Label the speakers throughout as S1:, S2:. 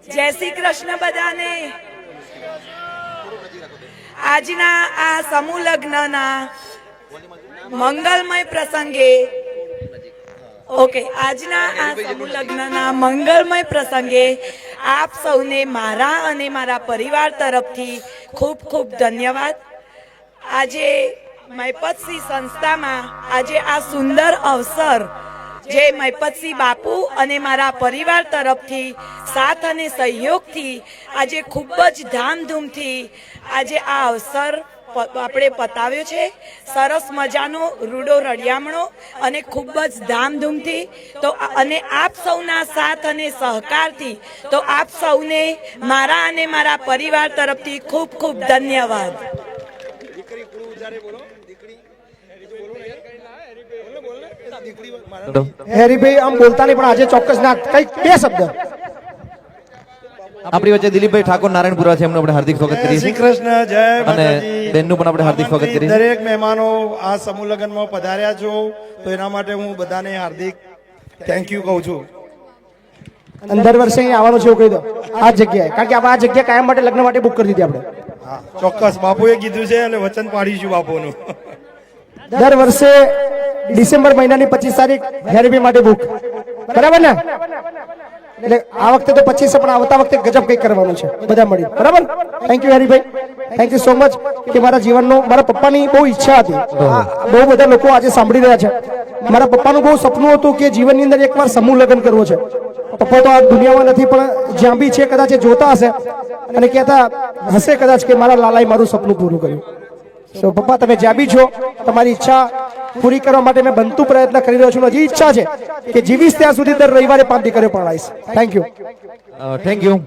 S1: જય શ્રી કૃષ્ણ બધાને. આજના આ સમૂહ લગ્નના મંગલમય પ્રસંગે આજના આ સમૂહ લગ્નના મંગલમય પ્રસંગે આપ સૌને મારા અને મારા પરિવાર તરફથી ખૂબ ખૂબ ધન્યવાદ. આજે મહિપતસિંહ સંસ્થામાં આજે આ સુંદર અવસર જે મહિપતસિંહ બાપુ અને મારા પરિવાર તરફથી સાથ અને સહયોગથી આજે ખૂબ જ ધામધૂમથી આજે આ અવસર આપણે પતાવ્યો છે. સરસ મજાનો રૂડો રળિયામણો અને ખૂબ જ ધામધૂમથી તો અને આપ સૌના સાથ અને સહકારથી તો આપ સૌને મારા અને મારા પરિવાર તરફથી ખૂબ ખૂબ ધન્યવાદ.
S2: હેરીભાઈ આમ બોલતા નહીં પણ આજે ચોક્કસ ના કઈ બે શબ્દ.
S3: આપણી વચ્ચે દિલીપભાઈ ઠાકોર નારાયણપુરા છે, એમનું આપણે હાર્દિક સ્વાગત કરીએ
S4: શ્રી કૃષ્ણ, જય
S3: અને
S4: માતાજી.
S3: બેનનું પણ આપણે હાર્દિક સ્વાગત કરીએ.
S4: દરેક મહેમાનો આ સમૂહ લગ્નમાં પધાર્યા છો તો એના માટે હું બધાને હાર્દિક થેન્ક યુ કહું છું.
S2: અને દર વર્ષે અહીં આવવાનું છે એવું કહી દો આ જગ્યાએ, કારણ કે આપણે આ જગ્યા કાયમ માટે લગ્ન માટે બુક કરી દીધી આપણે.
S4: હા ચોક્કસ, બાપુએ કીધું છે એટલે વચન પાડીશું બાપુનું.
S2: દર વર્ષે ડિસેમ્બર મહિનાની 25 તારીખ હેરીભાઈ માટે બુક, બરાબર ને? એટલે આ વખતે તો 25 પણ આવતા વખતે ગજબ કંઈક કરવાનું છે બધા મળી, બરાબર? થેન્ક યુ હેરીભાઈ, થેન્ક યુ સો મચ કે મારા જીવનનો મારા પપ્પાની બહુ ઈચ્છા હતી. બહુ બધા લોકો આજે સાંભળી રહ્યા છે. મારા પપ્પાનું બહુ સપનું હતું કે જીવનની અંદર એકવાર સમૂહ લગ્ન કરવો છે. પપ્પા તો આ દુનિયામાં નથી પણ જ્યાં બી છે કદાચ એ જોતા હશે અને કહેતા હશે કદાચ કે મારા લાલાએ મારું સપનું પૂરું કર્યું. તો પપ્પા તમે જ્યાં બી છો તમારી ઈચ્છા પૂરી કરવા માટે મેં બનતું પ્રયત્ન કરી રહ્યો છું. હજી ઈચ્છા છે કે જીવીશ ત્યાં સુધી દર રવિવારે 5 દીકરીઓ પરણાવીશ. Thank you.
S3: Thank you.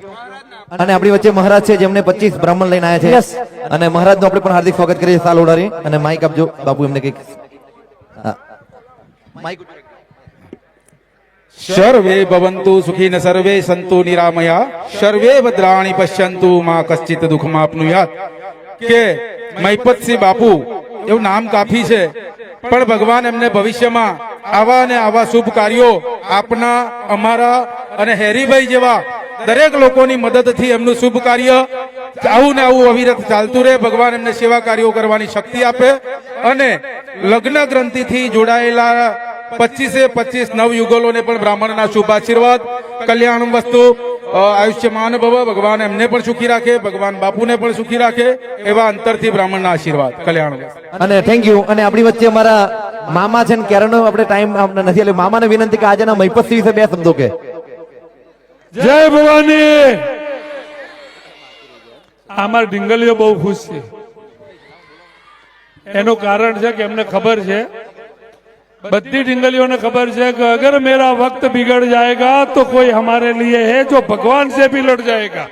S3: અને આપણી વચ્ચે મહારાજ છે જેમને 25 બ્રાહ્મણ લઈને આવ્યા છે, અને મહારાજનું આપણે પણ હાર્દિક સ્વાગત કરીએ. સાલ ઓડારી અને માઇક આપજો બાપુ એમને કંઈક.
S5: સર્વે ભવન્તુ સુખીન સર્વે સંતુ નિરામયા સર્વે ભદ્રાણી પશ્યંતુ માં કશ્ચિત દુઃખમાપ્નુયાત. કે મહિપતસિંહ બાપુ એવું નામ કાફી છે, પણ ભગવાન એમને ભવિષ્યમાં આવા અને આવા શુભ કાર્યો આપના, અમારા અને હેરીભાઈ જેવા દરેક લોકોની મદદથી એમનું શુભ કાર્ય આવું ને આવું અવિરત ચાલતું રહે. ભગવાન એમને સેવા કાર્યો કરવાની શક્તિ આપે અને લગ્ન ગ્રંથિથી જોડાયેલા 25 નવ યુગલોને પણ બ્રાહ્મણના શુભ આશીર્વાદ, કલ્યાણ વસ્તુ, આયુષ્યમાન ભવ, ભગવાન એમને પણ સુખી રાખે, ભગવાન બાપુને પણ સુખી રાખે, એવા અંતરથી બ્રાહ્મણના આશીર્વાદ, કલ્યાણ.
S3: અને થેન્ક યુ. અને આપણી વચ્ચે અમારા મામા છે ને ક્યારેનો આપણે ટાઈમ નથી, એટલે મામાને વિનંતી કે આજના મહિપતસિંહ વિશે 2 શબ્દો કે.
S6: જય ભવાની. અમારા ઢીંગલીઓ બહુ ખુશ છે. એનું કારણ છે કે એમને ખબર છે, बद्दी ढिंगलियों ने खबर है कि अगर मेरा वक्त बिगड़ जाएगा तो कोई हमारे लिए है जो भगवान से भी लड़ जाएगा.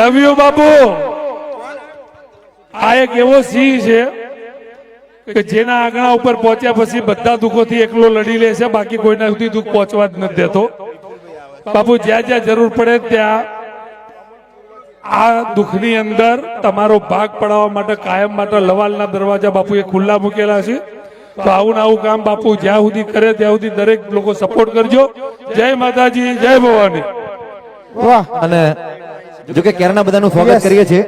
S6: लव यू बापू. आ एक एवो सिंह છે કે જેના આંગણા ઉપર પહોંચ્યા પછી બધા દુઃખોથી એકલો લડી લે છે, બાકી કોઈના સુધી દુઃખ પહોંચવા જ નથી દેતો. બાપુ જ્યાં જ્યાં જરૂર પડે ત્યાં આ દુઃખની અંદર તમારો ભાગ પડાવવા માટે કાયમ માટે લવાલના દરવાજા બાપુએ ખુલ્લા મૂકેલા છે. તો આવું ને આવું કામ બાપુ જ્યાં સુધી કરે ત્યાં સુધી દરેક લોકો સપોર્ટ કરજો. જય માતાજી, જય ભવાની.
S2: વાહ.
S3: અને જો કે કેરના બધાનું સ્વાગત કરીએ છીએ.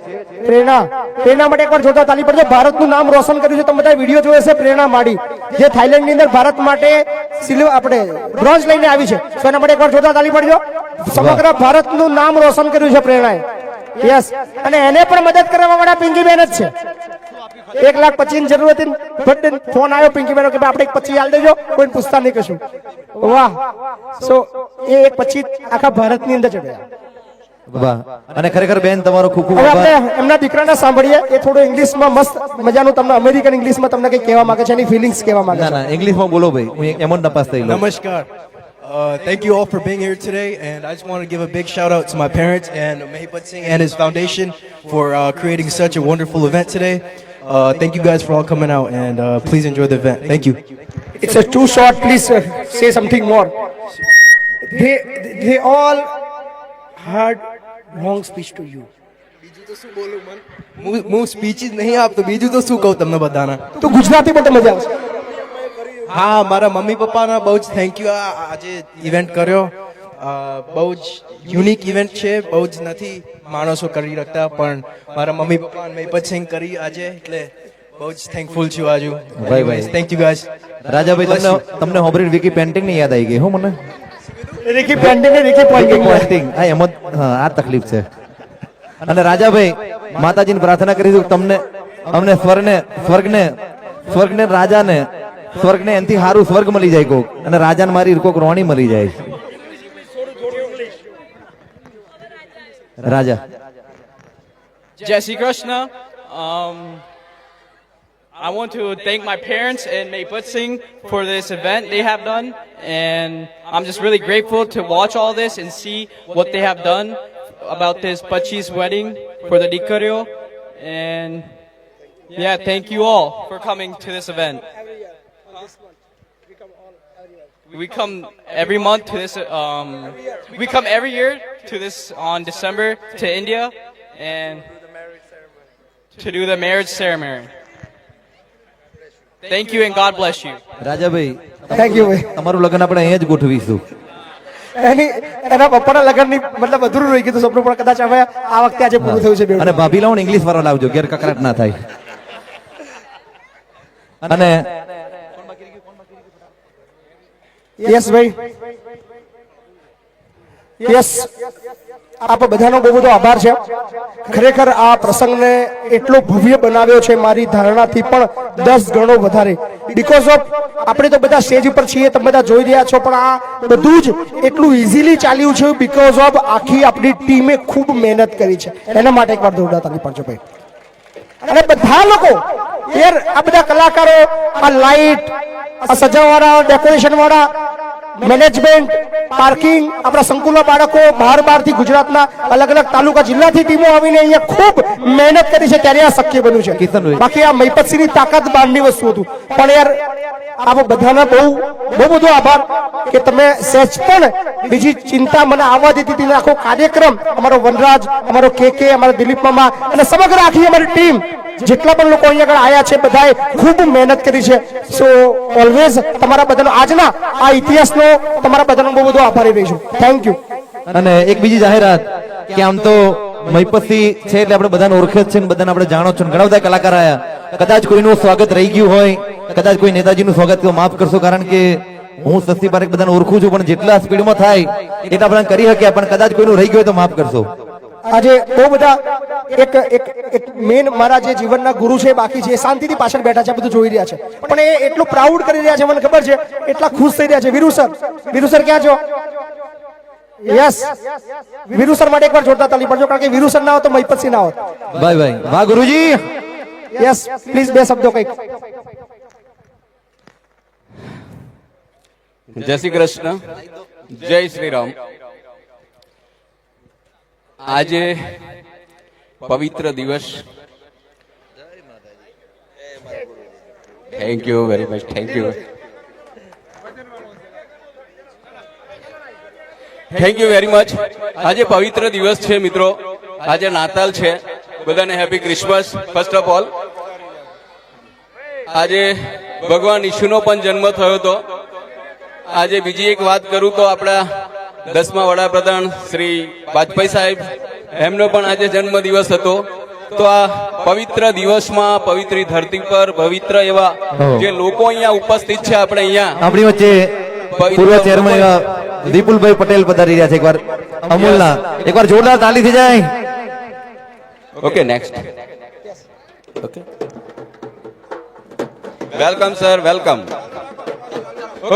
S2: પ્રેરણા માટે એકવાર જોતા તાલી પડજો. ભારતનું નામ રોશન કર્યું છે. તમે બધા વિડીયો જોયો છે પ્રેરણા માડી, જે થાઈલેન્ડ ની અંદર ભારત માટે સિલ્વર આપણે બ્રોન્ઝ લઈને આવી છે. તો એના માટે એકવાર જોતા તાલી પડજો. સમગ્ર ભારતનું નામ રોશન કર્યું છે પ્રેરણાએ. યસ. અને એને પણ મદદ કરવા વાળા પિંકીબેન જ છે. 1,25,000 જરૂર હતી, ફોન આવ્યો પિંકીબેન કે આપણે 25 આલ દેજો, કોઈ પૂછતા નહીં કશું. વાહ. સો એ 25 આખા ભારતની અંદર ચડ્યા.
S3: વાહ. અને ખરેખર બેન તમારો ખૂબ ખૂબ
S2: હવે
S3: આભાર.
S2: આપણે એમના દીકરાને સાંભળીએ. એ થોડું ઇંગ્લિશમાં મસ્ત મજાનું તમને અમેરિકન ઇંગ્લિશમાં તમને કંઈક કહેવા માંગે છે, એની ફિલિંગ્સ કહેવા માંગે
S3: ના
S2: છે.
S3: ના, ઇંગ્લિશમાં બોલો ભાઈ, હું એમ જ નપાસ થઈ લઉં.
S7: Namaskar. Thank you all for being here today, and I just want to give a big shout out to my parents and Mahipat Singh and his foundation for creating such a wonderful event today. Thank you guys for all coming out, and please enjoy the event. Thank you.
S2: It's a too short. Please say something more. They all had wrong speech to you.
S7: હું speeches નહીં આપતો, બીજું તો શું કહું તમને બધાના.
S2: તો ગુજરાતી બોલતે મજા આવશે.
S7: હા, મારા મમ્મી પપ્પાના બહુ જ થેન્ક યુ આજે ઇવેન્ટ કર્યો. બહુ જ યુનિક ઇવેન્ટ છે, બહુ જ નથી માણસો કરી શકતા, પણ મારા મમ્મી પપ્પા અને મહિપત સિંહ કરી આજે, એટલે બહુ જ થેન્કફુલ છું આજુ.
S3: ભાઈ.
S7: Thank you guys.
S3: રાજાભાઈ તમને હોબરીડ વિકી પેન્ટિંગ ની યાદ આવી ગઈ હું મને
S2: રીકી પેન્ટિંગ ને રીકી પોઇન્ટિંગ
S3: પેન્ટિંગ હા એમ જ હા આ તકલીફ છે. અને રાજાભાઈ માતાજીને પ્રાર્થના કરીશું કે તમને અમને સ્વર્ગને રાજાને સ્વર્ગને એનથી સારું સ્વર્ગ મળી જાય કોક અને રાજાને મારી કોક રોણી મળી જાય. રાજા
S8: Jai Shri Krishna. I want to thank my parents and Mayput Singh for this event they have done, and I'm just really grateful to watch all this and see what they have done about this Pachi's wedding for the Dikario. And yeah, thank you all for coming to this event. We come every month to this. We come every year to this on December to India and to do the marriage ceremony. Thank you and God bless you.
S3: Rajabhai
S2: thank you ભાઈ.
S3: તમારું લગ્ન આપણે અહીંયા જ ગોઠવીશું.
S2: એના પપ્પાના લગ્નની મતલબ અધૂરું રહી ગયું સપનું, પણ કદાચ હવે આ વખતે આજે પૂરું થયું છે બે.
S3: અને ભાભી લાવો ઇંગ્લિશ વાળો લાવજો ઘેર કકરાટ ના થાય. અને
S2: યસ ભાઈ, યસ, આપ બધાનો બહુ બધો આભાર છે. ખરેખર આ પ્રસંગને એટલો ભવ્ય બનાવ્યો છે મારી ધારણાથી પણ 10 ગણો વધારે. બીકોઝ ઓફ આપણે તો બધા સ્ટેજ ઉપર છીએ, તમે બધા જોઈ રહ્યા છો, પણ આ બધું જ એટલું ઇઝીલી ચાલ્યું છે બીકોઝ ઓફ આખી આપણી ટીમે ખૂબ મહેનત કરી છે. એના માટે એકવાર જોરદાર તાળી પાડજો ભાઈ. અને બધા લોકો યાર, આ બધા કલાકારો, આ લાઇટ, આ સજાવવાળા, ડેકોરેશન વાળા, મેનેજમેન્ટ, પાર્કિંગ, આપણા સંકુલના બાળકો બહારથી ગુજરાતના અલગ અલગ તાલુકા જિલ્લાથી ટીમો આવીને અહીંયા ખૂબ મહેનત કરી છે, ત્યારે આ શક્ય બન્યું છે.
S3: કિશનભાઈ.
S2: બાકી આ મહિપતસિંહની તાકાત બહારની વસ્તુ હતું. પણ યાર આપ બધાના બહુ બધો આભાર કે તમે સહેજ પણ બીજી ચિંતા મને આવવા દીધી હતી. આખો કાર્યક્રમ અમારો વનરાજ, અમારો કે અમારા દિલીપ મામા અને સમગ્ર આખી અમારી ટીમ જેટલા પણ લોકો અહીંયા આગળ આવ્યા છે બધાએ ખૂબ મહેનત કરી છે. સો ઓલવેઝ તમારા બધાનો આજના આ ઇતિહાસનો તમારા બધાનો બહુ બધો આભારી રહીશું. Thank you.
S3: અને એક બીજી જાહેરાત કે આમ તો મહિપતસિંહ છે એટલે આપણે બધાને ઓળખે જ છે ને બધાને આપણે જાણો છો ને ઘણા બધા કલાકાર આયા. કદાચ કોઈનું સ્વાગત રહી ગયું હોય, કદાચ કોઈ નેતાજીનું સ્વાગત તો માફ કરશો, કારણ કે હું સસ્તી પારેખ બધાને ઓળખું છું, પણ જેટલા સ્પીડમાં થાય એટલા બધા કરી શક્યા, પણ કદાચ કોઈનું રહી ગયું તો માફ કરશો.
S2: આજે બહુ બધા એક મેન મારા જે જીવનના ગુરુ છે બાકી છે, શાંતિથી પાછળ બેઠા છે, બધું જોઈ રહ્યા છે, પણ એ એટલું પ્રાઉડ કરી રહ્યા છે, મને ખબર છે, એટલા ખુશ થઈ રહ્યા છે. વીરુ સર ક્યાં છો? યસ, વીરુ સર માટે એકવાર જોરદાર તાળી પાડજો, કારણ કે વીરુ સર ના હોત તો મહિપતસિંહ ના હોત.
S3: ભાઈ વાહ ગુરુજી.
S2: યસ, પ્લીઝ બે શબ્દો કંઈક.
S9: જય શ્રી કૃષ્ણ, જય શ્રી રામ. આજે પવિત્ર દિવસ. Thank you very much. Thank you very much. આજે પવિત્ર દિવસ છે મિત્રો. આજે નાતાલ છે. બધાને happy Christmas first of all. આજે ભગવાન ઈશુનો પણ જન્મ થયો હતો. આજે બીજી એક વાત કરું તો આપણા 10મા વડાપ્રધાન શ્રી વાજપેયી સાહેબ, એમનો પણ આજે જન્મ દિવસ હતો. તો આ પવિત્ર દિવસમાં પવિત્ર ધરતી પર પવિત્ર એવા જે લોકો અહીંયા ઉપસ્થિત છે, આપણે અહીંયા
S3: આપણી વચ્ચે પૂર્વ ચેરમેન એવા દીપુલભાઈ પટેલ પધારી રહ્યા છે. એકવાર અમૂલના એકવાર જોરદાર તાળી થઈ જાય.
S9: Okay, next. Okay, welcome sir, welcome.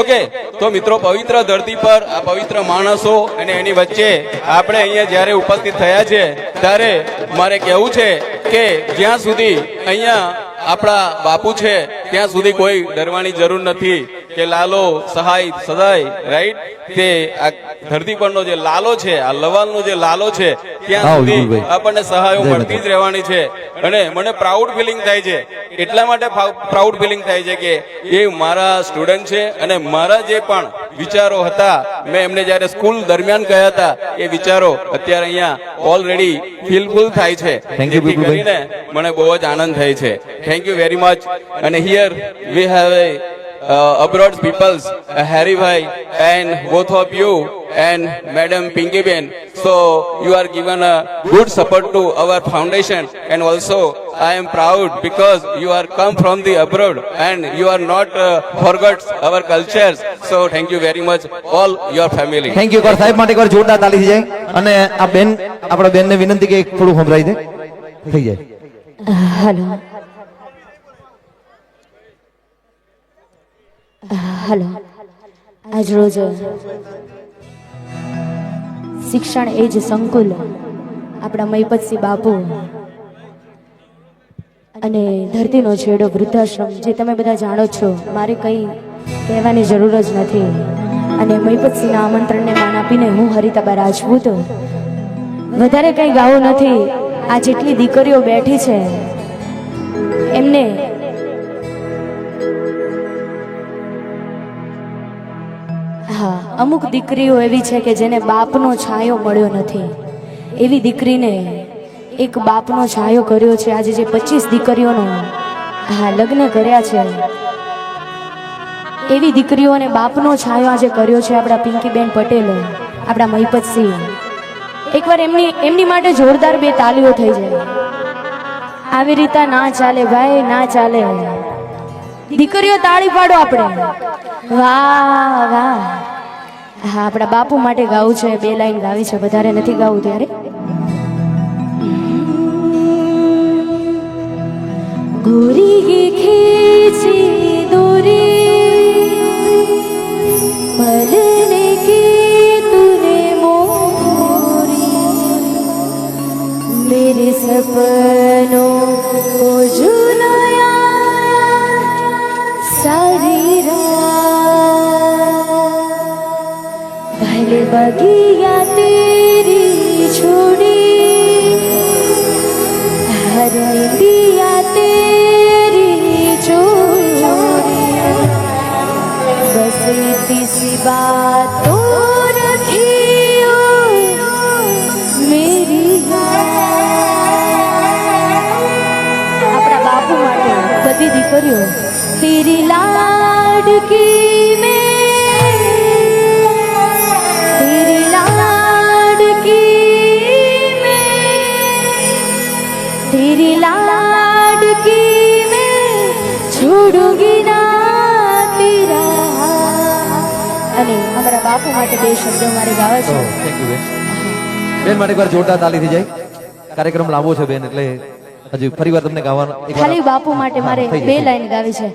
S9: Okay, તો મિત્રો પવિત્ર ધરતી પર આ પવિત્ર માણસો અને એની વચ્ચે આપણે અહીંયા જ્યારે ઉપસ્થિત થયા છે, ત્યારે મારે કહેવું છે કે જ્યાં સુધી અહીંયા આપણા બાપુ છે ત્યાં સુધી કોઈ ડરવાની જરૂર નથી કે લાલો સહાય સદાય, રાઈટ? તે આ ધરતી પરનો જે લાલો છે, આ લવાલનો જે લાલો છે, ત્યાં સુધી આપણને સહાયો મળતી જ રહેવાની છે. અને મને પ્રાઉડ ફિલિંગ થાય છે, એટલા માટે પ્રાઉડ ફિલિંગ થાય છે કે એ મારા સ્ટુડન્ટ છે અને મારા જે પણ વિચારો હતા, મેં એમને જ્યારે સ્કૂલ દરમિયાન કહ્યા હતા, એ વિચારો અત્યારે અહીંયા ઓલરેડી ફિલફુલ થાય છે. જેથી કરીને મને બહુ જ આનંદ થાય છે. Thank you very much. અને here we have a abroad peoples, Harry Bhai, and both of you, and Madam Pinky Ben. So you are given a good support to our foundation, and also I am proud because you are come from the abroad and you are not forgot our cultures. So thank you very much, all your family.
S3: Thank you એકવાર સાહેબ માટે એકવાર જોરદાર તાળી થઈ જાય. અને આ બેન આપણા બેનને વિનંતી કે એક થોડું સંભળાઈ દે થઈ જાય.
S10: હલો હલો આજ રોજ શિક્ષણ એ જ સંકુલ આપણા મહિપતસિંહ બાપુ અને ધરતીનો છેડો વૃદ્ધાશ્રમ જે તમે બધા જાણો છો, મારે કંઈ કહેવાની જરૂર જ નથી. અને મહિપતસિંહના આમંત્રણને માન આપીને હું હરિતાબા રાજપૂત વધારે કંઈ ગાવું નથી. આ જેટલી દીકરીઓ બેઠી છે એમને હા, અમુક દીકરીઓ એવી છે કે જેને બાપનો છાયો મળ્યો નથી. એવી દીકરીને એક બાપનો છાયો કર્યો છે. આજે જે 25 દીકરીઓનો હા લગ્ન કર્યા છે, એવી દીકરીઓને બાપનો છાયો આજે કર્યો છે આપણા પિંકીબેન પટેલ, આપણા મહિપતસિંહ. એકવાર એમની માટે જોરદાર 2 તાલીઓ થઈ જાય. આવી રીતે ના ચાલે ભાઈ, ના ચાલે. દીકરીઓ તાળી પાડો આપણે. વાહ વાહ. હા, આપણા બાપુ માટે ગાવું છે. 2 લાઈન ગાવી છે, વધારે નથી ગાવું. ત્યારે गोरी की खींची दूरी पलने की तूने मोरी मेरे सपनों को झुलाया सारी रात भले बगिया तेरी छोड़ी हर निंदिया तेरी चोरी बस इतनी सी बात तो रखी हो मेरी આપણા બાપુ માટે બધી દીકરીઓ તેરી લાડકી મેં તેરી લાડકી तेरी लाडकी मैं छोड़ूंगी ना तेरा. અને અમારા બાપુ માટે 2 શબ્દો મારે ગાવા છે.
S3: થેન્ક યુ બેન. બેન માટે એકવાર જોરદાર તાળી થઈ જાય. કાર્યક્રમ લાવો છે બેન, એટલે હજી ફરીવાર તમને ગાવાનો
S10: ખાલી બાપુ માટે મારે 2 લાઈન ગાવી છે.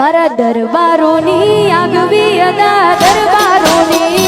S10: મારા દરબારોની આગવી અદા દરબારોની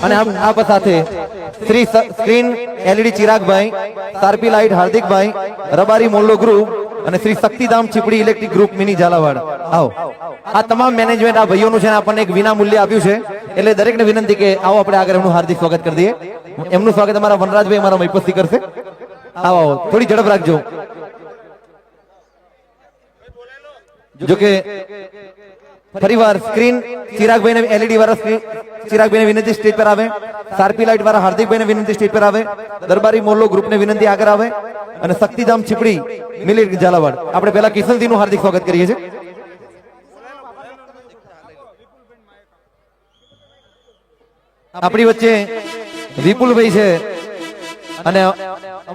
S3: અને આ સાથે શ્રી સ્ક્રીન એલઈડી ચિરાગભાઈ, સાર્પી લાઇટ હાર્દિકભાઈ, રબારી મોલ્લો ગ્રુપ અને શ્રી શક્તિધામ ચીપડી ઇલેક્ટ્રિક ગ્રુપ મિની ઝાલાવાડ. આવો, આ તમામ મેનેજમેન્ટ આ ભાઈઓનું છે ને આપણને એક વિના મૂલ્ય આપ્યું છે, એટલે દરેકને વિનંતી કે આવો આપણે આગળ એમનું હાર્દિક સ્વાગત કરી દઈએ. એમનું સ્વાગત અમારા વનરાજભાઈ, અમારા મહિપતસિંહ કરશે. આવો આવો, થોડી ઝડપ રાખજો. જોકે ફરીવાર સ્ક્રીન ચિરાગભાઈને એલઈડી વાળા સ્ક્રીન ચિરાગભાઈને વિનંતી સ્ટેજ પર આવે, સાર્પી લાઇટ વાળા હાર્દિકભાઈને વિનંતી સ્ટેજ પર આવે, દરબારી મોલ્લો ગ્રુપને વિનંતી આગળ આવે અને શક્તિધામ ચીપડી મિલી ઝાલાવાડ. આપણે પહેલા કિશનસિંહનું હાર્દિક સ્વાગત કરીએ છીએ. આપણી વચ્ચે વિપુલભાઈ છે અને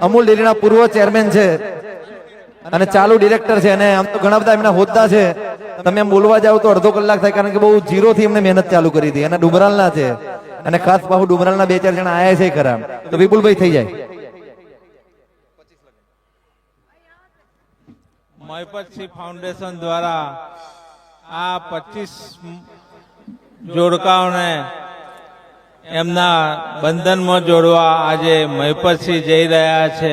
S3: અમૂલ ડેરીના પૂર્વ ચેરમેન છે અને ચાલુ ડિરેક્ટર છે, અને આમ તો ઘણા બધા એમના હોદ્દા છે. તમે એમ બોલવા જાવ તો અડધો કલાક થાય, કારણ કે બહુ ઝીરો થી એમને મહેનત ચાલુ કરી હતી. અને ડુમરાલના છે, અને ખાસ બાહુ ડુમરાલના 2-4 જણા આયા છે ખરા. તો વિપુલભાઈ થઈ જાય.
S11: મહિપતસિંહ ફાઉન્ડેશન દ્વારા આ 25 જોડકાઓને એમના બંધનમાં જોડવા આજે મહિપતસિંહ જઈ રહ્યા છે.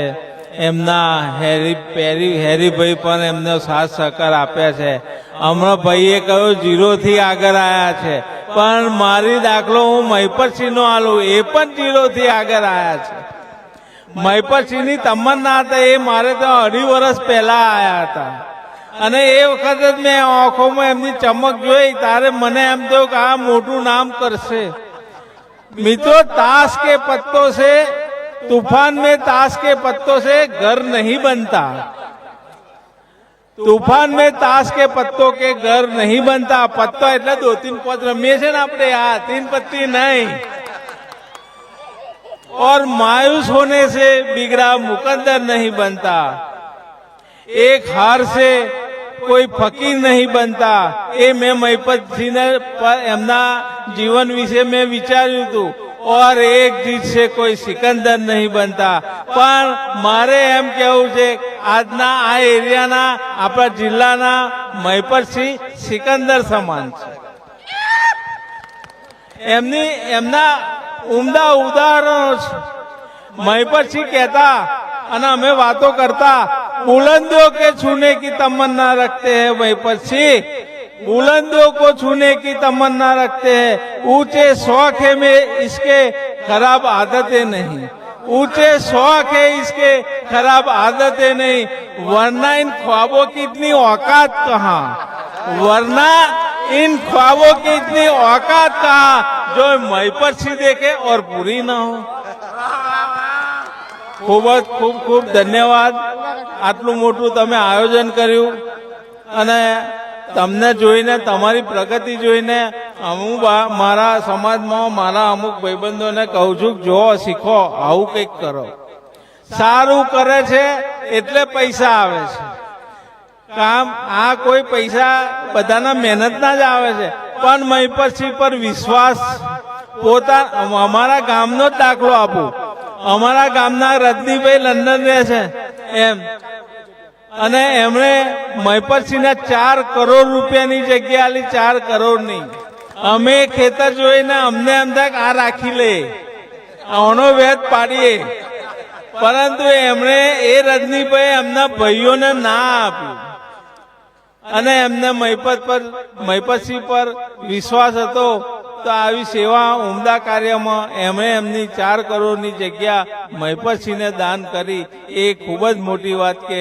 S11: એમના હેરીભાઈ પણ એમનો સાથ સહકાર આપ્યા છે. હમણાં ભાઈએ કહ્યું 0 થી આગળ આવ્યા છે, પણ મારી દાખલો હું મહિપતસિંહનો આલું, એ પણ 0 થી આગળ આવ્યા છે. મહિપતસિંહની તમન્ના હતા એ મારે તો 2.5 વર્ષ પહેલા આવ્યા હતા, અને એ વખત જ મેં આંખોમાં એમની ચમક જોઈ ત્યારે મને એમ થયું કે આ મોટું નામ કરશે. મિત્રો, ताश के पत्तों से, तूफान में ताश के पत्तों से घर नहीं बनता. तूफान में ताश के पत्तों के घर नहीं बनता. पत्ता એટલે 2-3 પોત રમીએ છે ને આપણે, આ 3 पत्ती नहीं. और मायूस होने से बिगड़ा मुकद्दर नहीं बनता. एक हार से કોઈ ફકીર નહીં બનતા. એ મેં મહિપતસિંહને એમના જીવન વિશે મેં વિચાર્યું હતું. और एक जीत से कोई सिकंदर नहीं बनता. પણ મારે એમ કહેવું છે, આજના આ એરિયાના, આપણા જિલ્લાના મહિપતસિંહ સિકંદર સમાન છે. એમના ઉમદા ઉદાહરણો છે. મહિપતસિંહ કહેતા અને અમે વાતો करता, बुलंदियों के छूने की तमन्ना रखते हैं महिपतसिंह, बुलंदियों को छूने की तमन्ना रखते हैं. ऊंचे शौक है में इसके खराब आदतें नहीं. ऊंचे शौक है इसके खराब आदतें नहीं. वरना इन ख्वाबों की इतनी औकात कहाँ, वरना इन ख्वाबों की इतनी औकात कहाँ जो महिपतसिंह देखे और पूरी ना हो. ખૂબ જ ખૂબ ધન્યવાદ. આટલું મોટું તમે આયોજન કર્યું, અને તમને જોઈને, તમારી પ્રગતિ જોઈને હું મારા સમાજમાં મારા અમુક ભાઈબંધોને કહું છું, જો શીખો, આવું કંઈક કરો. સારું કરે છે એટલે પૈસા આવે છે. કામ આ કોઈ પૈસા બધાના મહેનતના જ આવે છે, પણ મહિપતસિંહ પર વિશ્વાસ. અમારા ગામનો જ દાખલો આપું. અમારા ગામના રજનીભાઈ લંડન રહે છે એમ, અને એમણે મહિપતસિંહને 4 કરોડ રૂપિયાની જગ્યા આલી, 4 કરોડની. અમે ખેતર જોઈને અમને એમ થાય કે આ રાખી લે, આનો વેદ પાડીએ, પરંતુ એમણે એ રજનીભાઈ એમના ભાઈઓને ના આપ્યું, અને એમને મહિપતસિંહ પર વિશ્વાસ હતો. તો આવી સેવા, ઉમદા કાર્યમાં એમણે એમની 4 કરોડની જગ્યા મહિપતસિંહને દાન કરી. એ ખૂબ જ મોટી વાત કે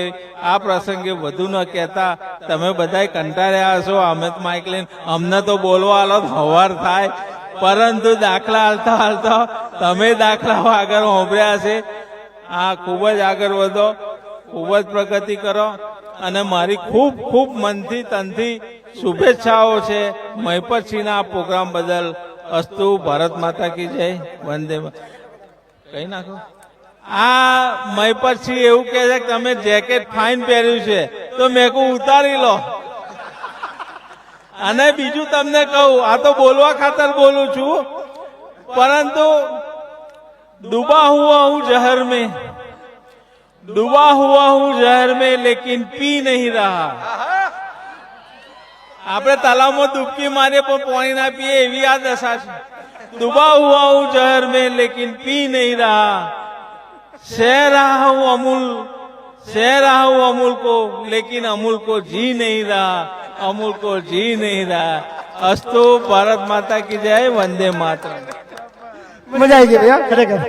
S11: આ પ્રસંગે વધુ ન કહેતા. તમે બધાય કંટાળ્યા હશો, અમે તો માઇક લઈને, અમને તો બોલવા હાલો હવાર થાય, પરંતુ દાખલા હાલતા હાલતા તમે દાખલાઓ આગળ હોંભળ્યા છે. આ ખૂબ જ આગળ વધો, ખૂબ જ પ્રગતિ કરો, અને મારી ખૂબ ખૂબ મનથી તનથી શુભેચ્છાઓ છે મહિપતસિંહના આ પ્રોગ્રામ બદલ. અસ્તુ. ભારત માતા કી જય. વંદે. કઈ નાખો. આ મહિપતસિંહ એવું કહે છે કે તમે જેકેટ ફાઇન પહેર્યું છે, તો મેં કહું ઉતારી લો. અને બીજું તમને કહું, આ તો બોલવા ખાતર બોલું છું, પરંતુ ડૂબા હુआ हूं जहर में, डूबा हुआ हूं जहर में लेकिन पी नहीं रहा. આપણે તલાવમાં ડૂબકી મારીએ પણ પાણી ના પીએ, એવી આ દશા છે. ડૂબા હુआ हूं जहर में लेकिन पी नहीं रहा. सह रहा हूं अमूल को, लेकिन अमूल को जी नहीं रहा, अमूल को जी नहीं रहा. अस्तु. भारत माता की जय. वंदे मातरम.
S2: મજા આવી ગઈ ભૈયા, ખરેખર.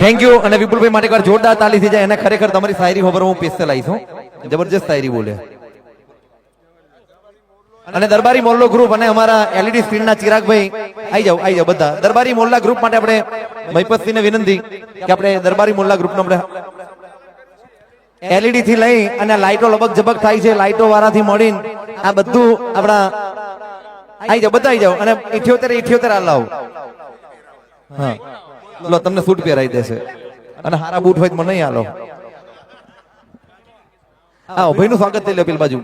S3: Thank you. અને વિપુલભાઈ માટે એકવાર જોરદાર તાલી થઈ જાય. અને ખરેખર તમારી શાયરી ખબર હું પેસ્ટલ આવીશ, હું જબરજસ્ત શાયરી બોલે. અને દરબારી મોલ્લો ગ્રુપ અને અમારા એલઈડી સ્ક્રીનના ચિરાગભાઈ આવી જાવ બધા. દરબારી મોલ્લા ગ્રુપ માટે આપણે મહિપતસિંહને વિનંતી કે આપણે દરબારી મોલ્લા ગ્રુપનો આપણે એલઈડી થી લઈ અને લાઈટો લબક ઝબક થાય છે, લાઈટો વાળાથી મળીને આ બધું આપણા આવી જાવ, બધા આવી જાવ. અને 78 આ લાવ. હા, લો તમને સૂટ પહેરાઈ દેશે, અને હારા બૂટ હોય તો મને નહીં આલો. હા, ભાઈ નું સ્વાગત થઈ લો પેલી બાજુ.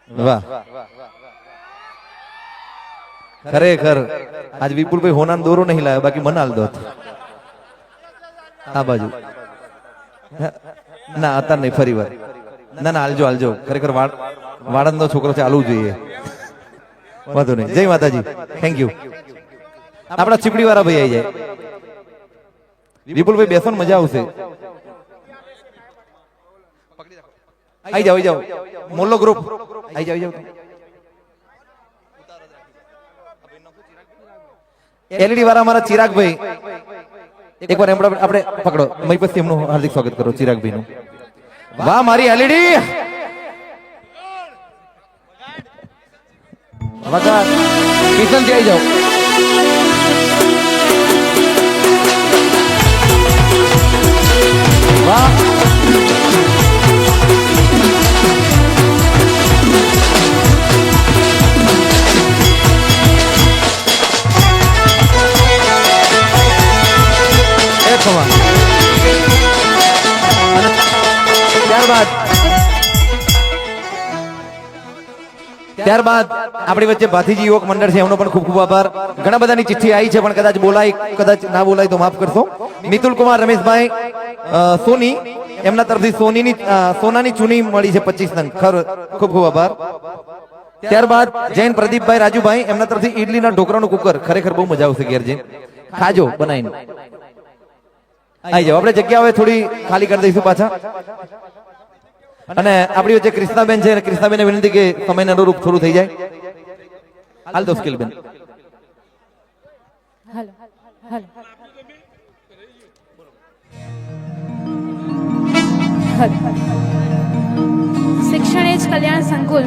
S3: વાહ, ખરેખર આજ વિપુલભાઈ હોનાનો દોરો નહીં લાવ્યો, બાકી મને હાલ દો. આ બાજુ ના, અત્યારે નહીં, ફરી વાર. ના હાલજો. ખરેખર વાળંદનો છોકરો છે, હાલવું જોઈએ. વાંધો નહીં. જય માતાજી. Thank you. આપણા ચીપડી વાળા ભાઈ આવી જાય. વિપુલભાઈ બેસો ને મજા આવશે. આવી જાઓ. મોલ્લો ગ્રુપ આવી જાઓ. એલઈડી વાળા અમારા ચિરાગભાઈ, એકવાર આપણે પકડો મહીપતથી એમનું હાર્દિક સ્વાગત કરો ચિરાગભાઈ નું. વાહ મારી એલઈડી વગર કિશનથી આવી જાઓ. વાહ ત્યારબાદ આપણી વચ્ચે ભાથીજી યુવક મંડળ છે, એમનો પણ ખૂબ ખૂબ આભાર. ઘણા બધાની ચિઠ્ઠી આવી છે, પણ કદાચ બોલાય કદાચ ના બોલાય તો માફ કરશો. મિતુલ કુમાર રમેશભાઈ સોની, એમના તરફથી સોનાની ચૂની મળી છે 25 નંગ. ખૂબ ખૂબ આભાર. ત્યારબાદ જૈન પ્રદીપભાઈ રાજુભાઈ, એમના તરફથી ઈડલીના ઢોકરાનું કુકર. ખરેખર બહુ મજા આવશે ઘેર જઈને ખાજો બનાવીને. આવી જાઓ. આપણે જગ્યા હવે થોડી ખાલી કરી દઈશું પાછા. અને આપણી વચ્ચે કૃષ્ણાબેન છે, કૃષ્ણાબેન વિનંતી કે સમયને અનુરૂપ થોડું થઈ જાય. હાલ દો સ્કિલબેન.
S10: શિક્ષણ એ જ કલ્યાણ સંકુલ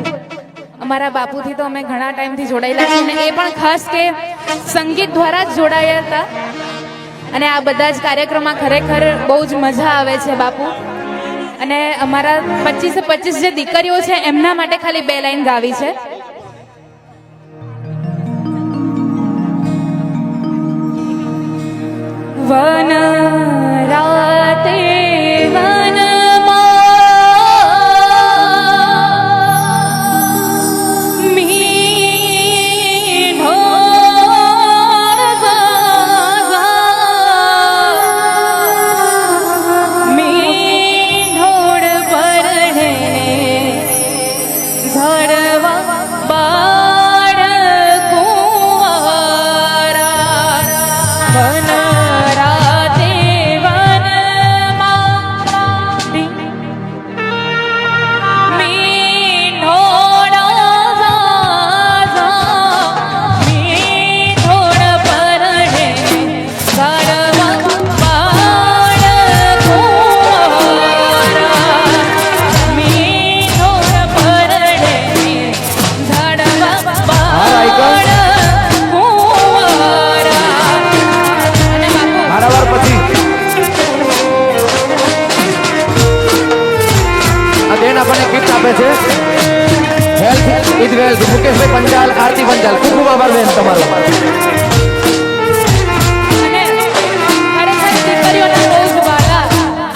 S10: અમારા બાપુથી તો અમે ઘણા ટાઈમથી જોડાયેલા છીએ, અને એ પણ ખાસ કે સંગીત દ્વારા જ જોડાયા હતા. અને આ બધા જ કાર્યક્રમમાં ખરેખર બહુ જ મજા આવે છે બાપુ. અને અમારા 25 જે દીકરીઓ છે એમના માટે ખાલી 2 લાઈન ગાવી છે. વન રાતે મુકેશભાઈ પંચાલ, આરતી પંચાલ, ખૂબ ખૂબ આભાર બેન તમારો.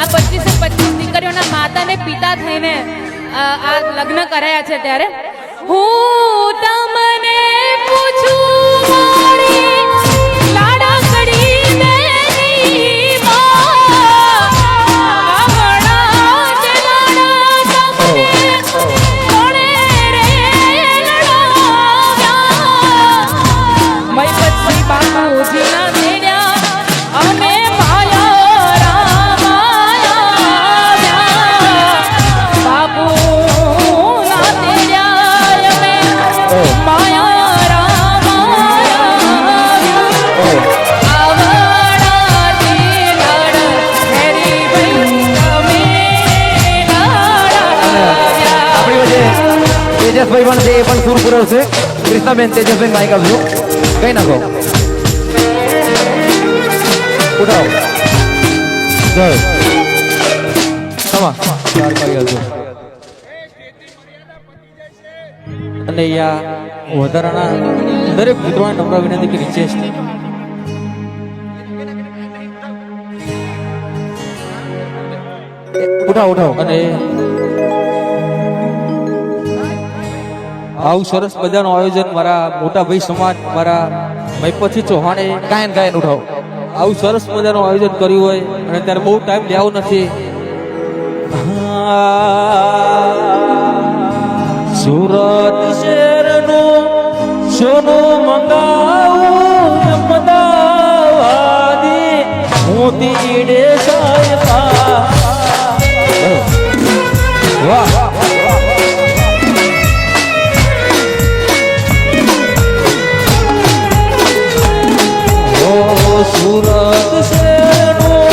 S10: આ 25 દીકરીઓના માતા ને પિતા થઈને આ લગ્ન કરાયા છે, ત્યારે હું તમને પૂછું મારી લાડકડી બેની
S3: તેજસભાઈ પણ છે, એ પણ સુર પુરવશે. કૃષ્ણાબેન, તેજસભાઈ માઇક આપજો. કઈ નાખો, ઉઠાવો. જય સમા
S12: અને અહીંયા વધારાના દરેક મિત્રોને નમ્ર વિનંતી કે નીચે
S3: ઉઠાવો.
S12: અને આવું સરસ મજાનું આયોજન મારા મોટા ભાઈ સમાજ મારા મહીપતસિંહ ચૌહાણે
S3: ગાયન ઉઠાવો.
S12: આવું સરસ મજાનું આયોજન કર્યું હોય અને ત્યારે બહુ ટાઈમ લેવો નથી. સુરત શહેરનું સોનું મંગાવું અમદાવાદી મોતી ડે સાહેબા વાહ સુરત શેરનું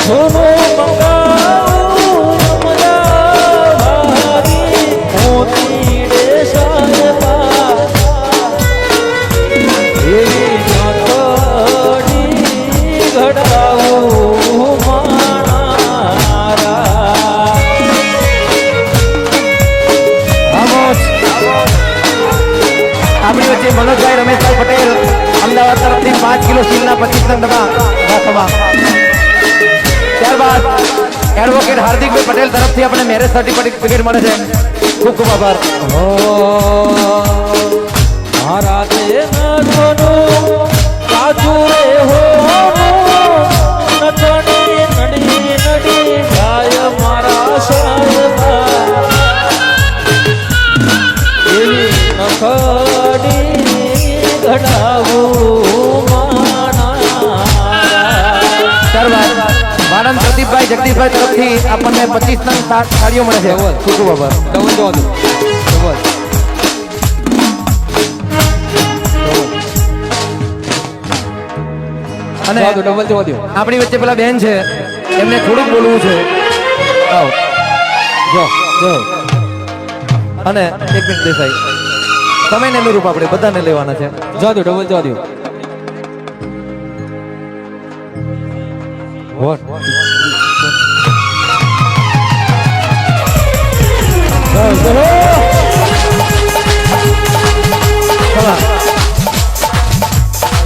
S12: સોનું મંગાવું અમદાવાદી મોતી ડે સાહેબા એવી નાકડી ઘડાવું માણારા
S3: આપણી વચ્ચે મનોજભાઈ રમેશભાઈ પટેલ અમદાવાદ તરફથી 5 કિલો સ્ટીલના 25 નંગ ડબ્બા રાખવા. ત્યારબાદ એડવોકેટ હાર્દિકભાઈ પટેલ તરફથી આપણે મેરેજ સર્ટિફિકેટ મળે છે. ખૂબ ખૂબ આભાર.
S12: મારા તે નગરનું કાચું રે હોનું નચણી નડી નડી ગાય મારા સાહેબા એવી નખડી ઘડાવું
S3: ત્યારબાદ માનંદ પ્રદીપભાઈ જગદીશભાઈ તરફથી આપણને 25 નંગ સાડીઓ મળે છે. ખૂબ ખૂબ આભાર.
S12: ડબલ જવા દો ડબલ
S3: અને
S12: ડબલ જવા દો.
S3: આપણી વચ્ચે પેલા બેન છે એમને થોડુંક બોલવું છે. આવો જો જો અને 1 મિનિટ દેસાઈ સમયને અનુરૂપ આપણે બધાને લેવાના છે.
S12: જવા દો ડબલ જવા દો. વોટ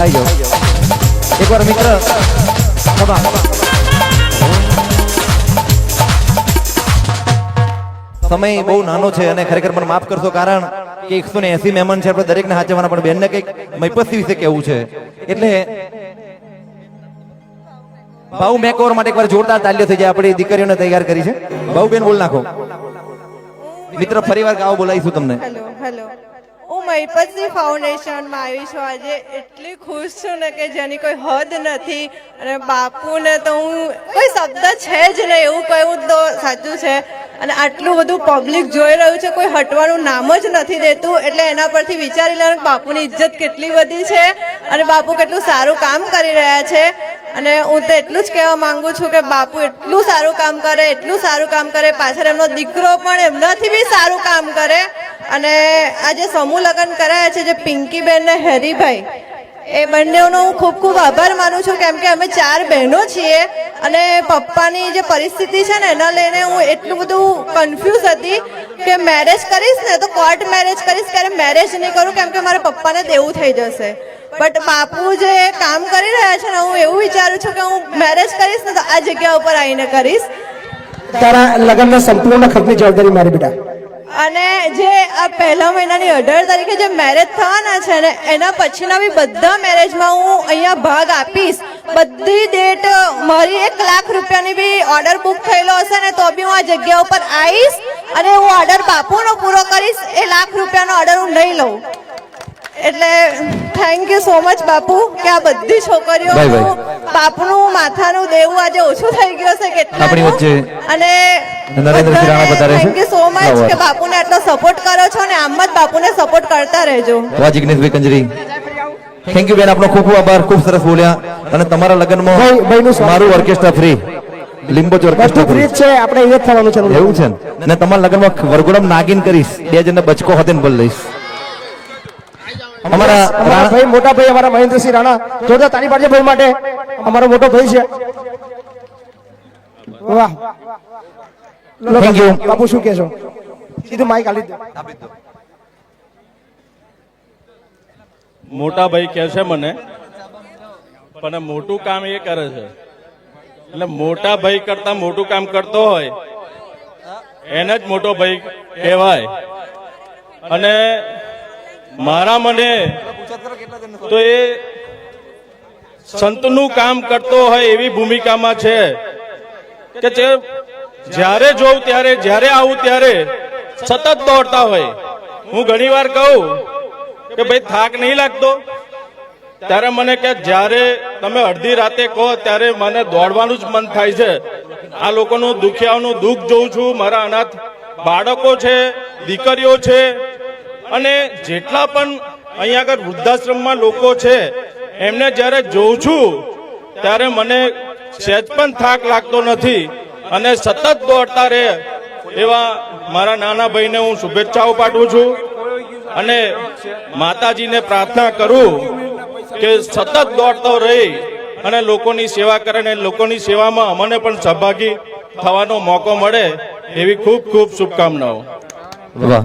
S3: આવી જાઓ એકવાર મિત્ર સભા સમય બહુ નાનો છે અને ખરેખર મને માફ કરશો કારણ કે 180 મહેમાન છે આપણે દરેકને હાચવાના પણ બેનને કંઈક મૈપસી વિશે કેવું છે એટલે ભાઉ મેકઓવર માટે એકવાર જોરદાર તાલીઓ થઈ જાય. આપણી દીકરીઓને તૈયાર કરી છે. ભાઉ બેન બોલ નાખો. મિત્ર ફરીવાર ગાવ બોલાવીશું તમને.
S13: હેલો હેલો હું મહિપતસિંહ ફાઉન્ડેશનમાં આવી છું. આજે એટલી ખુશ છું ને કે જેની કોઈ હદ નથી અને બાપુને તો હું કોઈ શબ્દ છે જ નહીં એવું કહ્યું તો સાચું છે. અને આટલું બધું પબ્લિક જોઈ રહ્યું છે કોઈ હટવાનું નામ જ નથી દેતું એટલે એના પરથી વિચારી લેવાનું બાપુની ઇજ્જત કેટલી બધી છે અને બાપુ કેટલું સારું કામ કરી રહ્યા છે. અને હું તો એટલું જ કહેવા માંગુ છું કે બાપુ એટલું સારું કામ કરે એટલું સારું કામ કરે પાછળ એમનો દીકરો પણ એમનાથી બી સારું કામ કરે. અને આ જે સમૂહ લગ્ન કરાયા છે જે પિંકીબેન ને હેરીભાઈ એ બંનેનો હું ખૂબ ખૂબ આભાર માનું છું કેમ કે અમે 4 બહેનો છીએ અને પપ્પાની જે પરિસ્થિતિ છે ને એના લઈને હું એટલું બધું કન્ફ્યુઝ હતી કે મેરેજ કરીશ ને તો કોર્ટ મેરેજ કરીશ ક્યારે મેરેજ નહીં કરું કેમ કે મારા પપ્પાને દેવું થઈ જશે. બટ બાપુ જે કામ કરી રહ્યા છે ને હું એવું વિચારું છું કે હું મેરેજ કરીશ ને તો આ જગ્યા ઉપર આવીને કરીશ.
S2: તારા લગ્નના સંપૂર્ણ ખર્ચની જવાબદારી મારી બેટા.
S13: અને જે આ પહેલા મહિનાની 18 તારીખે જે મેરેજ થવાના છે ને એના પછીના બી બધા મેરેજમાં હું અહીંયા ભાગ આપીશ. બધી ડેટ મારી 1 લાખ રૂપિયાની બી ઓર્ડર બુક થયેલો હશે ને તો બી હું આ જગ્યા ઉપર આવીશ અને હું ઓર્ડર બાપુનો પૂરો કરીશ. 1 લાખ રૂપિયાનો ઓર્ડર હું નહીં લઉં. એટલે થેન્ક યુ સો મચ બાપુ કે આ બધી છોકરીઓ બાપુનું માથાનું દેવું આજે ઓછું થઈ ગયું છે
S3: આપણી વચ્ચે
S13: અને
S3: નરેન્દ્રસિંહ રાણા પધારે છે.
S13: થેન્ક યુ સો મચ કે બાપુને આટલો સપોર્ટ કરો છો ને આમ જ બાપુને સપોર્ટ કરતા રહેજો.
S3: વાહ જિગ્નેશભાઈ કંજરી થેન્ક યુ બેન આપનો ખૂબ ખૂબ આભાર. ખૂબ સરસ બોલ્યા અને તમારા લગ્નમાં મારું ઓર્કેસ્ટ્રા ફ્રી લીંબોચ ઓર્કેસ્ટ્રા ફ્રી
S2: છે. આપણે એ જ થવાનું છે
S3: એવું છે ને તમારા લગ્નમાં વરઘોડમ નાગીન કરીશ 2 જણને બચકો હાથે બોલ લઈશ. અમારા
S2: ભાઈ મોટા ભાઈ અમારા મહેન્દ્રસિંહ રાણા જોરદાર તાળી પાડજો ભાઈ માટે. અમારો મોટો ભાઈ છે. વાહ
S3: થેન્ક યુ.
S2: બાપુ શું કહેશો? સીધું માઈક આલી દો.
S11: મોટા ભાઈ કહે છે મને પણ મોટું કામ એ કરે છે એટલે મોટા ભાઈ કરતા મોટું કામ કરતો હોય એને જ મોટો ભાઈ કહેવાય. અને મારા મને તો એ સંતનું કામ કરતો હોય એવી ભૂમિકામાં છે કે જે જ્યારે જોઉં ત્યારે જ્યારે આવું ત્યારે સતત દોડતા હોય. હું ઘણી વાર કહું કે કે ભાઈ થાક નહીં લાગતો? ત્યારે મને કે જ્યારે તમે અડધી રાતે કહો ત્યારે મને દોડવાનું જ મન થાય છે. આ લોકોનું દુખિયાઓનું દુઃખ જોઉં છું, મારા અનાથ બાળકો છે, દીકરીઓ છે, અને જેટલા પણ અહીંયા આગળ વૃદ્ધાશ્રમમાં લોકો છે એમને જ્યારે જોઉં છું ત્યારે મને સહેજ પણ થાક લાગતો નથી અને સતત દોડતા રહે એવા મારા નાના ભાઈને હું શુભેચ્છાઓ પાઠવું છું અને માતાજીને પ્રાર્થના કરું કે સતત દોડતો રહી અને લોકોની સેવા કરે અને લોકોની સેવામાં અમને પણ સહભાગી થવાનો મોકો મળે એવી ખૂબ ખૂબ શુભકામનાઓ.
S3: વાહ,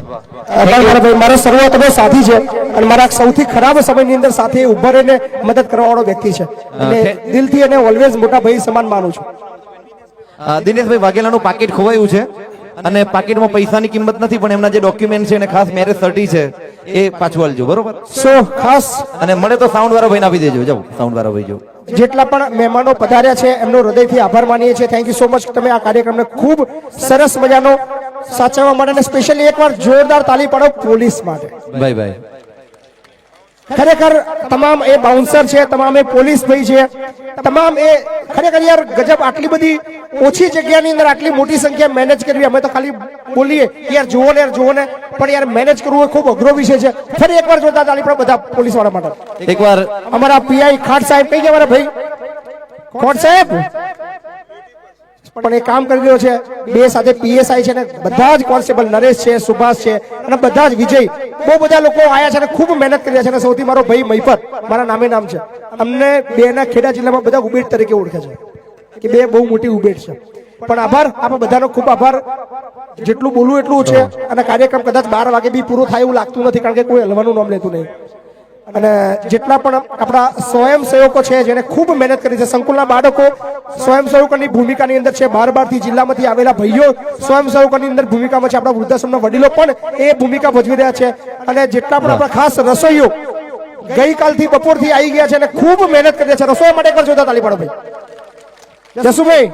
S2: મારો શરૂઆતનો સાથી છે અને મારા સૌથી ખરાબ સમયની અંદર સાથે ઉભા રહીને મદદ કરવા વાળો વ્યક્તિ છે અને દિલથી એને ઓલવેઝ મોટા ભાઈ સમાન માનું છું.
S3: દિનેશભાઈ વાઘેલાનું પાકીટ ખોવાયું છે અને પાકીટમાં પૈસાની કિંમત નથી, પણ એમના જે ડોક્યુમેન્ટ છે અને ખાસ મેરેજ સર્ટી છે એ પાછું આલજો, બરોબર?
S2: ખાસ
S3: અને મળે તો સાઉન્ડ વાળા ભાઈને આપી દેજો. જાઓ, સાઉન્ડ વાળા ભાઈ જો
S2: જેટલા પણ મહેમાનો પધાર્યા છે એમનો હૃદયથી આભાર માનીએ છીએ. Thank you so much. તમે આ કાર્યક્રમને ખૂબ સરસ મજાનો સાચવવા માટે અને સ્પેશિયલી એકવાર જોરદાર તાલી પાડો પોલીસ માટે.
S3: ભાઈ ભાઈ
S2: ખરેખર તમામ એ બાઉન્સર છે, તમામ એ પોલીસ ભાઈ છે, તમામ એ ખરેખર યાર ગજબ. આટલી બધી ઓછી જગ્યાની અંદર આટલી મોટી સંખ્યા મેનેજ કરવી, અમે તો ખાલી બોલીએ યાર જુઓ ને પણ યાર મેનેજ કરવું એ ખૂબ અઘરો વિષય છે. ફરી એકવાર જોતા તાલી પાડો બધા પોલીસ વાળા માટે.
S3: એકવાર
S2: અમારા પીઆઈ ખાટ સાહેબ કઈ ગયા મારા ભાઈ ખોટ સાહેબ પણ એ કામ કરી રહ્યો છે. બે સાથે પીએસઆઈ છે ને બધા જ કોન્સ્ટેબલ નરેશ છે, સુભાષ છે અને બધા જ વિજય, બહુ બધા લોકો આયા છે અને ખૂબ મહેનત કરી રહ્યા છે. અને સૌથી મારો ભાઈ મહિપત, મારા નામે નામ છે. અમને બેના ખેડા જિલ્લામાં બધા ઉબેટ તરીકે ઓળખે છે કે બે બહુ મોટી ઉબેટ છે. પણ આભાર, આપણે બધાનો ખૂબ આભાર. જેટલું બોલવું એટલું છે અને કાર્યક્રમ કદાચ 12 વાગે બી પૂરો થાય એવું લાગતું નથી, કારણ કે કોઈ હલવાનું નામ લેતું નહીં. અને જેટલા પણ આપણા સ્વયંસેવકો છે જેને ખૂબ મહેનત કરી છે, સંકુલના બાળકો સ્વયંસેવકોની ભૂમિકાની અંદર છે, 12 જિલ્લામાંથી આવેલા ભાઈઓ સ્વયંસેવકોની અંદર ભૂમિકામાં છે, આપણા વૃદ્ધાશ્રમના વડીલો પણ એ ભૂમિકા ભજવી રહ્યા છે. અને જેટલા પણ આપણા ખાસ રસોઈઓ ગઈકાલથી બપોરથી આવી ગયા છે અને ખૂબ મહેનત કરી રહ્યા છે. રસોઈ માટે એકવાર જોતા તાલી પાડો ભાઈ. જસુભાઈ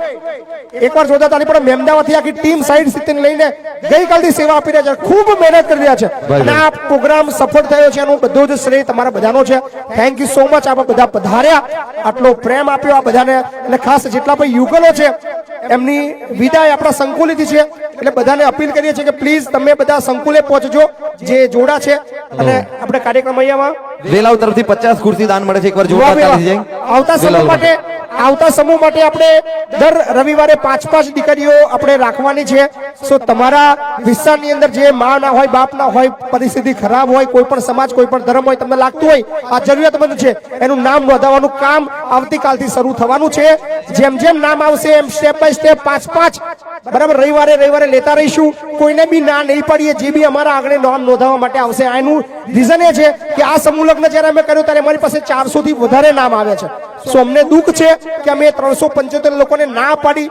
S2: એકવાર જોતા તાલી પાડો. મહેમદાવાદથી આખી ટીમ સાઈડ સીટીને લઈને ગઈકાલથી સેવા આપી રહ્યા છે, ખૂબ મહેનત કરી રહ્યા છે અને આ પ્રોગ્રામ સફળ થયો છે એનું બધું જ શ્રેય તમારા બધાનો છે. Thank you so much. આપ બધા પધાર્યા, આટલો પ્રેમ આપ્યો આ બધાને. અને ખાસ જેટલા પણ યુગલો છે એમની વિદાય આપણા સંકુલેથી છે, એટલે બધાને અપીલ કરીએ છીએ કે પ્લીઝ તમે બધા સંકુલે પહોંચજો જે જોડા છે. અને આપણે કાર્યક્રમ અહીંયામાં
S3: વેલાવ તરફથી 50 ખુરશી દાન મળે છે. એકવાર જોવા
S2: આવતા સમૂહ માટે આપણે દર રવિવારે 5 દીકરીઓ આપણે રાખવાની છે. સો તમારા વિસ્તારની અંદર જે મા ના હોય, બાપ ના હોય, પરિસ્થિતિ ખરાબ હોય, કોઈ પણ સમાજ, કોઈ પણ ધર્મ હોય, તમને લાગતું હોય આ જરૂરિયાતમંદ છે, એનું નામ નોંધાવવાનું કામ આવતીકાલથી શરૂ થવાનું છે. જેમ જેમ નામ આવશે એમ સ્ટેપ બાય સ્ટેપ 5 બરાબર રવિવારે લેતા રહીશું. કોઈને બી ના નહીં પાડીએ જે બી અમારા આગળ નામ નોંધાવવા માટે આવશે. આનું રીઝન એ છે કે આ સમૂહ લગ્ન જયારે અમે કર્યું ત્યારે અમારી પાસે 400 થી વધારે નામ આવ્યા છે. સો અમને દુઃખ છે કે અમે 375 લોકોને ના પાડી,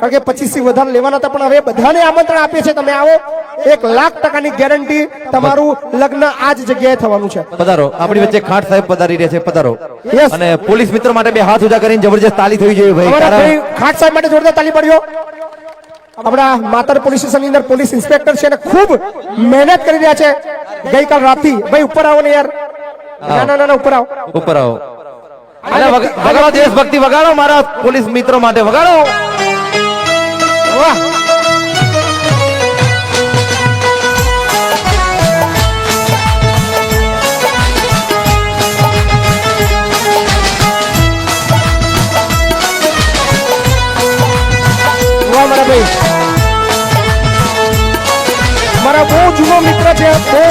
S2: કારણ કે 25 થી વધારે લેવાના હતા, પણ હવે બધાને આમંત્રણ આપીએ છીએ. તમે આવો, 1,00,000% ગેરંટી તમારું લગ્ન આ જ જગ્યાએ થવાનું છે.
S3: પધારો. આપણી વચ્ચે ખાટ સાહેબ પધારી રહ્યા છે, પધારો. અને પોલીસ મિત્ર માટે બે હાથ ઊંચા કરીને જબરજસ્ત તાલી થઈ જોઈએ ભાઈ.
S2: ખાટ સાહેબ માટે જોરદાર તાલી પડ્યો. આપણા માતર પોલીસ સ્ટેશનની અંદર પોલીસ ઇન્સ્પેક્ટર છે અને ખૂબ મહેનત કરી રહ્યા છે ગઈકાલ રાતથી. ભાઈ ઉપર આવો ને યાર. ના ઉપર આવો,
S3: ઉપર આવો. વગાડો દેશભક્તિ, વગાડો મારા પોલીસ મિત્રો માટે, વગાડો. વાહ.
S2: મારા ભાઈ મારા બહુ જૂનો મિત્ર છે, બહુ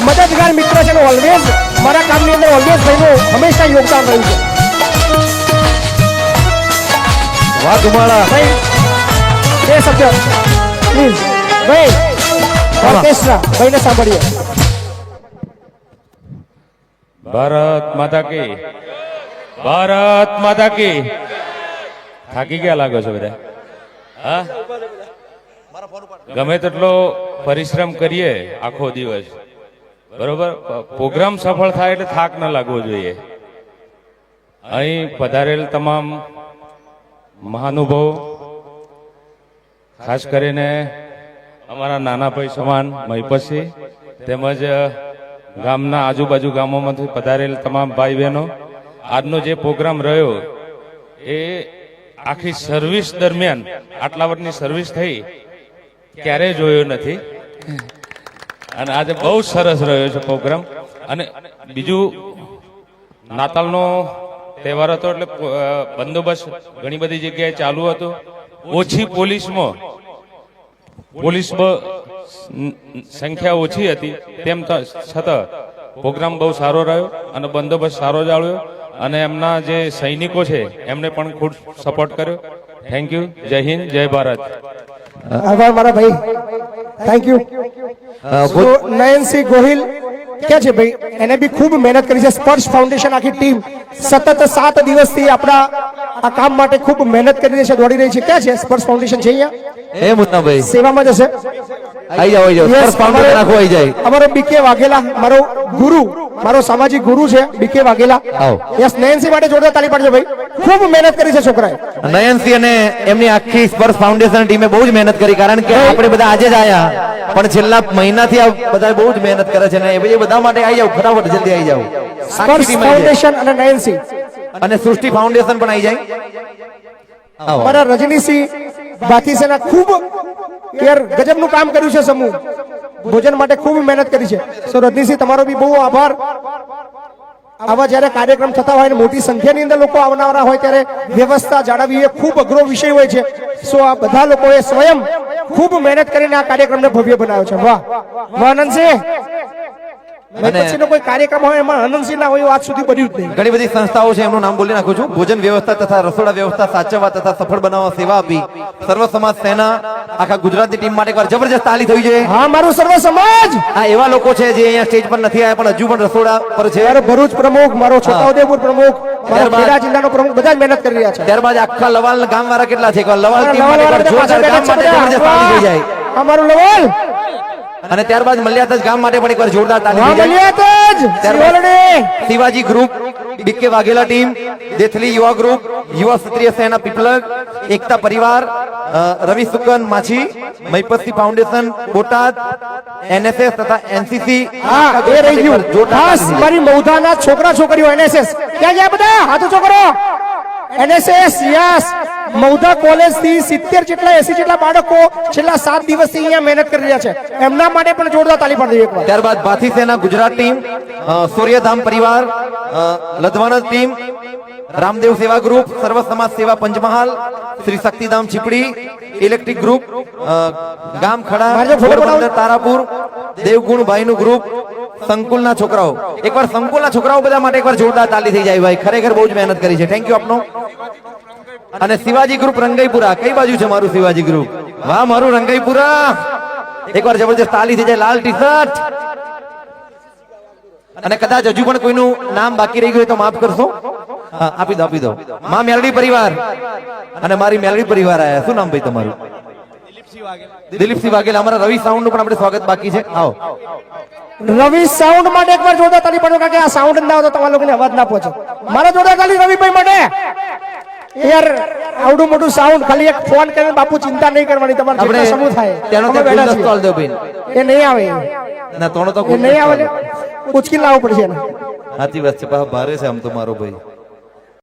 S2: મદદગાર મિત્ર છે. ઓલવેઝ મારા કામની અંદર ઓલવેઝ ભાઈનું હંમેશા યોગદાન રહ્યું છે.
S3: વાહ ગુમાળા
S2: ભાઈ બે શબ્દ પ્લીઝ ભાઈ. ઓર્કેસ્ટ્રા ભાઈને સાંભળીએ.
S14: ભારત માતા કી, ભારત માતા કી. થાકી ગયા લાગો છો બધા? હા, ગમે તેટલો પરિશ્રમ કરીએ આખો દિવસ, બરોબર, પ્રોગ્રામ સફળ થાય એટલે થાક ન લાગવો જોઈએ. અહીં પધારેલ તમામ મહાનુભાવો, ખાસ કરીને અમારા નાના ભાઈ સમાન મહિપતસિંહ તેમજ ગામના આજુબાજુ ગામોમાંથી પધારેલ તમામ ભાઈ બહેનો, આજનો જે પ્રોગ્રામ રહ્યો એ આખી સર્વિસ દરમિયાન આટલા વર્ષની સર્વિસ થઈ ક્યારેય જોયો નથી અને આજે બહુ સરસ રહ્યો છે પ્રોગ્રામ. અને બીજું નાતાલનો તહેવાર હતો એટલે બંદોબસ્ત ઘણી બધી જગ્યાએ ચાલુ હતો. ઓછી પોલીસમાં સંખ્યા ઓછી હતી તેમ છતાં પ્રોગ્રામ બહુ સારો રહ્યો અને બંદોબસ્ત સારો જાળવ્યો અને એમના જે સૈનિકો છે એમને પણ ખૂબ સપોર્ટ કર્યો. Thank you. જય હિન્દ, જય ભારત.
S2: આભાર મારા ભાઈ, થેન્ક યુ. નયનસિંહ ગોહિલ ક્યાં છે ભાઈ? એને બી ખૂબ મહેનત કરી છે. સ્પર્શ ફાઉન્ડેશન આખી ટીમ સતત 7 દિવસથી આપણા આ કામ માટે ખૂબ મહેનત કરી રહી છે, દોડી રહી છે. ક્યાં છે સ્પર્શ ફાઉન્ડેશન? છે અહીંયા
S3: એ મુન્નાભાઈ
S2: સેવામાં જશે.
S3: આઈ જાઓ, આઈ જાઓ.
S2: Yes,
S3: સ્પર્શ ફાઉન્ડેશન આખું આઈ જાય.
S2: અમારો બીકે વાઘેલા, મારો ગુરુ, મારો સામાજિક ગુરુ છે બીકે વાઘેલા.
S3: આવો.
S2: યસ, નયનસિંહ માટે જોરદાર તાળી પાડજો ભાઈ. ખૂબ મહેનત કરી છે છોકરાએ.
S3: નયનસિંહ અને એમની આખી સ્પર્શ ફાઉન્ડેશન ટીમે બહુ જ મહેનત કરી, કારણ કે આપણે બધા આજે જ આયા પણ છેલ્લા મહિનાથી આ બધા બહુ જ મહેનત કરે છે ને એ બધા માટે આવી જાવ, ફટાફટ જલ્દી આવી જાવ.
S2: સ્પર્શ ફાઉન્ડેશન અને નયનસિંહ
S3: અને સૃષ્ટિ ફાઉન્ડેશન પણ આવી જાય. આવો.
S2: અમારા રજનીસિંહ બાકીસેના ખૂબ યાર ગજબનું કામ કર્યું છે. સમૂહ ભોજન માટે ખૂબ મહેનત કરી છે. સો રજનીસિંહ તમારો બી બહુ આભાર. આવા જ્યારે કાર્યક્રમ થતા હોય ને મોટી સંખ્યાની અંદર લોકો આવનારા હોય ત્યારે વ્યવસ્થા જાળવવી એ ખૂબ અઘરો વિષય હોય છે. સો આ બધા લોકોએ સ્વયં ખૂબ મહેનત કરીને આ કાર્યક્રમને ભવ્ય બનાવ્યો છે. વાહ વાહ આનંદસિંહ. પછીનો કોઈ કાર્યક્રમ હોય એમાં આનંદસિંહ ના હોય આજ સુધી બન્યું જ નહીં.
S3: ઘણી બધી સંસ્થાઓ છે, એમનું નામ બોલી નાખું છું. ભોજન વ્યવસ્થા તથા રસોડા વ્યવસ્થા સાચવવા તથા સફળ બનાવવા સેવા આપી સર્વ સમાજ સેના આખા ગુજરાતની ટીમ માટે એકવાર જબરજસ્ત તાળી થઈ છે.
S2: હા, મારું સર્વ સમાજ.
S3: આ એવા લોકો છે જે અહીંયા સ્ટેજ પર નથી આવ્યા પણ હજુ પણ રસોડા પર છે.
S2: મારો ભરૂચ પ્રમુખ, મારો છોટાઉદેપુર પ્રમુખ, મારો ખેડા જિલ્લાનો પ્રમુખ બધા જ મહેનત કરી રહ્યા છે.
S3: ત્યારબાદ આખા લવાલ ગામ વાળા કેટલા છે? એકવાર લવાલ ટીમ માટે એકવાર જોરદાર ગામ માટે જબરજસ્ત તાળી થઈ જાય.
S2: અમારું લવાલ.
S3: અને ત્યારબાદ મલ્યાતજ ગામ માટે પણ એકવાર જોરદાર તાળી થઈ જાય.
S2: મલ્યાતજ
S3: શિવાજી ગ્રુપ, બીકે વાઘેલા ટીમ, દેથલી યુવા ગ્રુપ, યુવા ક્ષત્રિય સેના પીપલગ, એકતા પરિવાર, રવિ સુકન માછી, મહીપતસિંહ ફાઉન્ડેશન બોટાદ, એનએસએસ તથા એનસીસી.
S2: હા, એ રહી ગયું. ખાસ મારી મૌધાના છોકરા છોકરીઓ એનએસએસ ક્યાં ગયા બધા? હાથ છોકરો એનએસએસ. યસ, મૌધા કોલેજ થી 70 જેટલા 80 જેટલા બાળકો છેલ્લા 7 દિવસથી અહીંયા મહેનત કરી રહ્યા છે. એમના માટે પણ જોરદાર તાળી પાડી એકવાર.
S3: ત્યારબાદ ભાથી સેના ગુજરાત ટીમ, સૂર્યધામ પરિવાર, લધવાના ટીમ, રામદેવ સેવા ગ્રુપ, સર્વ સમાજ સેવા પંચમહાલ, શ્રી શક્તિધામ છીપડી, ઇલેક્ટ્રિક ગ્રુપ, ગામ ખડા, પોરબંદર તારાપુર, દેવગુણ ભાઈનું ગ્રુપ, સંકુલના છોકરાઓ. એકવાર સંકુલના છોકરાઓ બધા માટે એકવાર જોરદાર તાળી થઈ જાય ભાઈ. ખરેખર બહુ જ મહેનત કરી છે. થેન્ક યુ આપનો. અને શિવાજી ગ્રુપ રંગાઈપુરા, કઈ બાજુ છે મારું શિવાજી ગ્રુપ? વાહ મારું રંગાઈપુરા. એકવાર જબરજસ્ત તાળી થઈ જાય. લાલ ટી શર્ટ. અને કદાચ હજુ પણ કોઈનું નામ બાકી રહી ગયું હોય તો માફ કરશો. હા, આપી દો આપી દો. માં મેલડી પરિવાર અને મારી મેલડી પરિવાર આયા. શું નામ ભાઈ તમારું? દિલીપસિંહ વાઘેલા. અમારા રવિ સાઉન્ડ નું પણ આપણે સ્વાગત બાકી છે. આવો.
S2: રવિ સાઉન્ડ માટે એકવાર જોરદાર તાળી પાડો, કારણ કે આ સાઉન્ડ ના હોય તો તમારા લોકોને અવાજ ના પહોંચે. મારા જોરદાર તાળી રવિભાઈ માટે. યાર આવડું મોટું સાઉન્ડ ખાલી એક ફોન કરીને બાપુ ચિંતા નહીં કરવાની, તમારે જેટલા સમૂહ થાય
S3: તેનો તે ગુલદસ્તો આલ દો ભાઈ.
S2: એ નહીં આવે.
S3: ના તોણો તો
S2: એ નહીં આવે, ઉચકી લાવવું પડશે એને.
S3: સાચી વાત છે. ભારે છે આમ તો મારો ભાઈ.